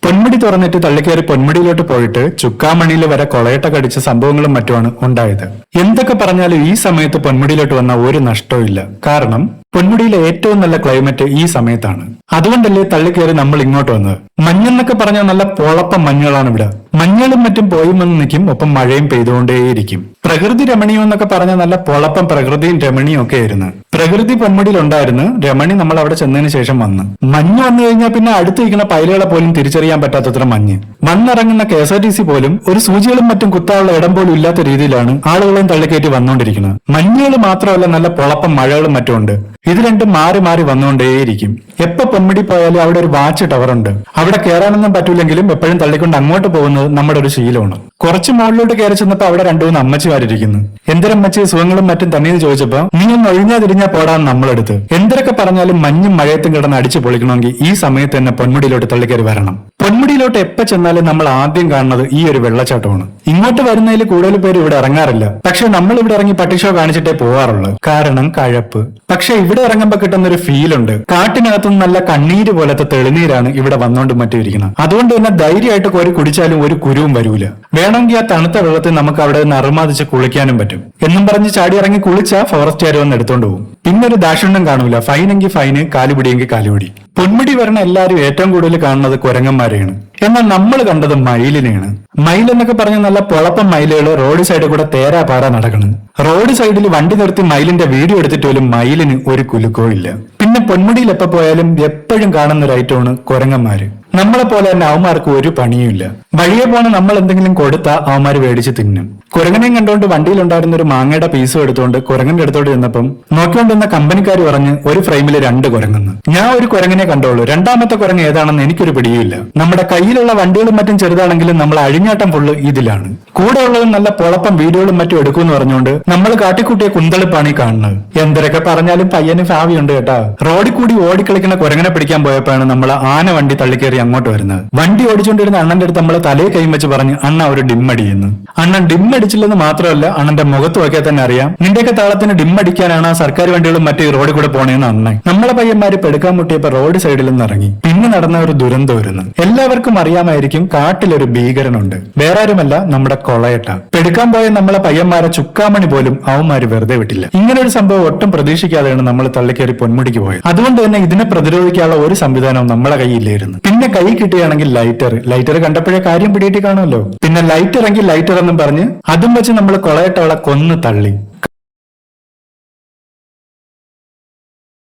പൊന്മുടി തുറന്നിട്ട് തള്ളിക്കയറി പൊന്മുടിയിലോട്ട് പോയിട്ട് ചുക്കാമണിയിൽ വരെ കൊളയട്ട കടിച്ച സംഭവങ്ങളും മറ്റുമാണ് ഉണ്ടായത്. എന്തൊക്കെ പറഞ്ഞാലും ഈ സമയത്ത് പൊന്മുടിയിലോട്ട് വന്ന ഒരു നഷ്ടവും ഇല്ല. കാരണം പൊന്മുടിയിലെ ഏറ്റവും നല്ല ക്ലൈമറ്റ് ഈ സമയത്താണ്. അതുകൊണ്ടല്ലേ തള്ളിക്കയറി നമ്മൾ ഇങ്ങോട്ട് വന്നത്. മഞ്ഞെന്നൊക്കെ പറഞ്ഞാൽ നല്ല പൊളപ്പം മഞ്ഞുകളാണ് ഇവിടെ. മഞ്ഞളും മറ്റും പോയി വന്ന് നിൽക്കും, ഒപ്പം മഴയും പെയ്തുകൊണ്ടേയിരിക്കും. പ്രകൃതി രമണീയം എന്നൊക്കെ പറഞ്ഞാൽ നല്ല പൊളപ്പം പ്രകൃതിയും രമണിയും ഒക്കെ ആയിരുന്നു. പ്രകൃതി പൊന്മുടിയിൽ ഉണ്ടായിരുന്നു, രമണി നമ്മൾ അവിടെ ചെന്നതിന് ശേഷം വന്ന്. മഞ്ഞ് വന്നു കഴിഞ്ഞാൽ പിന്നെ അടുത്തിരിക്കുന്ന പൈലുകളെ പോലും തിരിച്ചറിയാൻ പറ്റാത്തത്ര മഞ്ഞ്. വന്നിറങ്ങുന്ന KSRTC പോലും ഒരു സൂചികളും മറ്റും കുത്താനുള്ള ഇടം പോലും ഇല്ലാത്ത രീതിയിലാണ് ആളുകളെയും തള്ളിക്കയറ്റി വന്നുകൊണ്ടിരിക്കുന്നത്. മഞ്ഞുകൾ മാത്രമല്ല, നല്ല പൊളപ്പം മഴകളും മറ്റുമുണ്ട്. ഇത് രണ്ടും മാറി മാറി വന്നുകൊണ്ടേയിരിക്കും. എപ്പോ പൊന്മുടി പോയാലും അവിടെ ഒരു വാച്ച് ടവർ ഉണ്ട്. അവിടെ കയറാനൊന്നും പറ്റൂലെങ്കിലും എപ്പോഴും തള്ളിക്കൊണ്ട് അങ്ങോട്ട് പോകുന്നത് നമ്മുടെ ഒരു ശീലമാണ്. കുറച്ച് മുകളിലോട്ട് കയറി ചെന്നപ്പോ അവിടെ രണ്ടു മൂന്ന് അമ്മച്ചിമാരിയ്ക്കുന്നു. എന്തൊരമ്മച്ചി സുഖങ്ങളും മറ്റും തന്നെയെന്ന് ചോദിച്ചപ്പോ നീ ഒന്ന് ഒഴിഞ്ഞാ തിരിഞ്ഞാ പോടാൻ നമ്മളെടുത്ത്. എന്തൊക്കെ പറഞ്ഞാലും മഞ്ഞും മഴയത്തും കിടന്ന് അടിച്ചു പൊളിക്കണമെങ്കിൽ ഈ സമയത്ത് തന്നെ പൊന്മുടിയിലോട്ട് തള്ളിക്കയറി വരണം. പൊന്മുടിയിലോട്ട് എപ്പോ ചെന്നാലും നമ്മൾ ആദ്യം കാണുന്നത് ഈ ഒരു വെള്ളച്ചാട്ടമാണ്. ഇങ്ങോട്ട് വരുന്നതിൽ കൂടുതൽ പേര് ഇവിടെ ഇറങ്ങാറില്ല. പക്ഷെ നമ്മൾ ഇവിടെ ഇറങ്ങി പട്ടിഷോ കാണിച്ചിട്ടേ പോവാറുള്ളൂ. കാരണം കഴപ്പ്. പക്ഷെ ഇവിടെ ഇറങ്ങുമ്പോ കിട്ടുന്ന ഒരു ഫീൽ ഉണ്ട്. കാട്ടിനകത്തുനിന്ന് നല്ല കണ്ണീര് പോലത്തെ തെളിനീരാണ് ഇവിടെ വന്നോണ്ട് മറ്റും ഇരിക്കുന്നത്. അതുകൊണ്ട് തന്നെ ധൈര്യമായിട്ട് കോരി കുടിച്ചാലും ഒരു കുരുവും വരൂല. വേണമെങ്കിൽ ആ തണുത്ത വെള്ളത്തിൽ നമുക്ക് അവിടെ നിന്ന് അറുമാതിച്ച് കുളിക്കാനും പറ്റും. എന്നും പറഞ്ഞ് ചാടി ഇറങ്ങി കുളിച്ചാൽ ഫോറസ്റ്റുകാർ വന്ന് എടുത്തോണ്ട് പോകും. പിന്നെ ഒരു ദാക്ഷിണ്യം കാണൂല. ഫൈനെങ്കിൽ ഫൈന്, കാലുപിടിയെങ്കിൽ കാലുപിടി. പൊന്മുടി വരണ എല്ലാവരും ഏറ്റവും കൂടുതൽ കാണുന്നത് കുരങ്ങന്മാരെയാണ്. എന്നാൽ നമ്മൾ കണ്ടത് മയിലിനെയാണ്. മയിൽ എന്നൊക്കെ പറഞ്ഞ നല്ല പൊളപ്പം മയിലുകൾ റോഡ് സൈഡിൽ കൂടെ തേരാ പാരാ നടക്കണം. റോഡ് സൈഡിൽ വണ്ടി നിർത്തി മയിലിന്റെ വീഡിയോ എടുത്തിട്ട് പോലും മയിലിന് ഒരു കുലുക്കോ ഇല്ല. പിന്നെ പൊന്മുടിയിൽ എപ്പോ പോയാലും എപ്പോഴും കാണുന്ന ഒരു ഐറ്റമാണ് കുരങ്ങന്മാര്. നമ്മളെ പോലെ തന്നെ അവന്മാർക്ക് ഒരു പണിയുമില്ല. വഴിയെ പോണ നമ്മൾ എന്തെങ്കിലും കൊടുത്താ അവന്മാര് മേടിച്ച് തിന്നും. കുരങ്ങനെയും കണ്ടുകൊണ്ട് വണ്ടിയിലുണ്ടായിരുന്ന ഒരു മാങ്ങയുടെ പീസും എടുത്തുകൊണ്ട് കുരങ്ങന്റെ അടുത്തോട്ട് ചെന്നപ്പം നോക്കിക്കൊണ്ടിരുന്ന കമ്പനിക്കാർ പറഞ്ഞ് ഒരു ഫ്രെയിമിൽ 2 കുരങ്ങെന്ന്. ഞാൻ ഒരു കുരങ്ങനെ കണ്ടോളൂ, രണ്ടാമത്തെ കുരങ്ങ് ഏതാണെന്ന് എനിക്കൊരു പിടിയില്ല. നമ്മുടെ കയ്യിലുള്ള വണ്ടികളും മറ്റും ചെറുതാണെങ്കിലും നമ്മൾ അഴിഞ്ഞാട്ടം ഫുള്ള് ഇതിലാണ്. കൂടെ ഉള്ളതും നല്ല പൊളപ്പം വീഡിയോകളും മറ്റും എടുക്കുമെന്ന് പറഞ്ഞുകൊണ്ട് നമ്മൾ കാട്ടിക്കൂട്ടിയ കുന്തളിപ്പാണ് ഈ കാണുന്നത്. എന്തൊക്കെ പറഞ്ഞാലും പയ്യന് ഭാവിയുണ്ട് കേട്ടാ. റോഡിൽ കൂടി ഓടിക്കളിക്കുന്ന കുരങ്ങനെ പിടിക്കാൻ പോയപ്പോഴാണ് നമ്മൾ ആന വണ്ടി തള്ളിക്കയറി അങ്ങോട്ട് വരുന്നത്. വണ്ടി ഓടിച്ചുകൊണ്ടിരുന്ന അണ്ണന്റെ അടുത്ത് നമ്മളെ തലയെ കൈ വെച്ച് പറഞ്ഞ് അണ്ണ ഒരു ഡിമ്മടിയെന്ന്. അണ്ണൻ ഡിമ്മടിച്ചില്ലെന്ന് മാത്രമല്ല, അണ്ണന്റെ മുഖത്ത് നോക്കിയാൽ തന്നെ അറിയാം നിന്റെയൊക്കെ താളത്തിന് ഡിമ്മടിക്കാനാണ് ആ സർക്കാർ വണ്ടികളും മറ്റേ റോഡിൽ കൂടെ പോണേന്ന് അണ്ണൻ. നമ്മളെ പയ്യന്മാര് പെടുക്കാൻ മുട്ടിയപ്പോ റോഡ് സൈഡിൽ നിന്ന് ഇറങ്ങി. പിന്നെ നടന്ന ഒരു ദുരന്തമായിരുന്നു. എല്ലാവർക്കും അറിയാമായിരിക്കും, കാട്ടിലൊരു ഭീകരനുണ്ട്. വേറെ ആരുമല്ല, നമ്മുടെ കൊളയട്ട. പെടുക്കാൻ പോയ നമ്മളെ പയ്യന്മാരെ ചുക്കാമണി പോലും അവന്മാര് വെറുതെ വിട്ടില്ല. ഇങ്ങനെ ഒരു സംഭവം ഒട്ടും പ്രതീക്ഷിക്കാതെയാണ് നമ്മൾ തള്ളിക്കയറി പൊന്മുടിക്ക് പോയത്. അതുകൊണ്ട് തന്നെ ഇതിനെ പ്രതിരോധിക്കാനുള്ള ഒരു സംവിധാനവും നമ്മളെ കയ്യില്ലായിരുന്നു. പിന്നെ കൈ കിട്ടുകയാണെങ്കിൽ ലൈറ്റർ കണ്ടപ്പോഴേ കാര്യം പിടിയിട്ട് കാണുമല്ലോ. പിന്നെ ലൈറ്റർ എങ്കിൽ ലൈറ്റർ എന്നും പറഞ്ഞ് അതും വെച്ച് നമ്മൾ കൊളയട്ടവളെ കൊന്നു തള്ളി.